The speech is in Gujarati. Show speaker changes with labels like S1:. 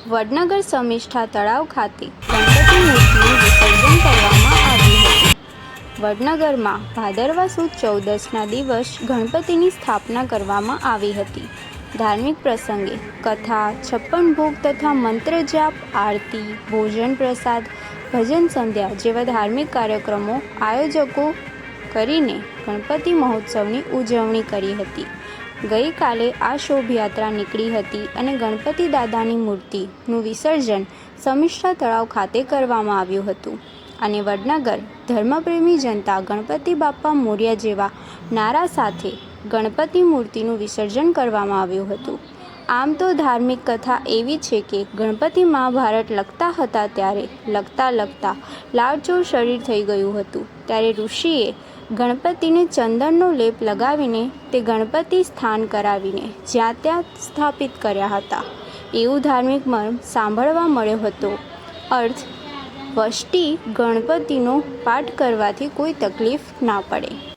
S1: વડનગર સમિષ્ઠા તળાવ ખાતે ગણપતિ મૂર્તિનું વિસર્જન કરવામાં આવ્યું હતું. વડનગરમાં ભાદરવા સુદ 14ના દિવસ ગણપતિની સ્થાપના કરવામાં આવી હતી. ધાર્મિક પ્રસંગે કથા, 56 ભોગ તથા મંત્ર જાપ, આરતી, ભોજન પ્રસાદ, ભજન સંધ્યા જેવા ધાર્મિક કાર્યક્રમો આયોજકો કરીને ગણપતિ મહોત્સવની ઉજવણી કરી હતી. ગઈકાલે આ શોભાયાત્રા નીકળી હતી અને ગણપતિ દાદાની મૂર્તિનું વિસર્જન સમિષ્ઠા તળાવ ખાતે કરવામાં આવ્યું હતું અને વડનગર ધર્મપ્રેમી જનતા ગણપતિ બાપ્પા મોર્યા જેવા નારા સાથે ગણપતિ મૂર્તિનું વિસર્જન કરવામાં આવ્યું હતું. આમ તો ધાર્મિક કથા એવી છે કે ગણપતિ મહાભારત લખતા હતા ત્યારે લખતા લાળચોળ શરીર થઈ ગયું હતું. ત્યારે ઋષિએ ગણપતિને ચંદનનો લેપ લગાવીને તે ગણપતિ સ્થાન કરાવીને જ્યાં ત્યાં સ્થાપિત કર્યા હતા એવું ધાર્મિક મર્મ સાંભળવા મળ્યો હતો. અર્થ વષ્ટી ગણપતિનો પાઠ કરવાથી કોઈ તકલીફ ના પડે.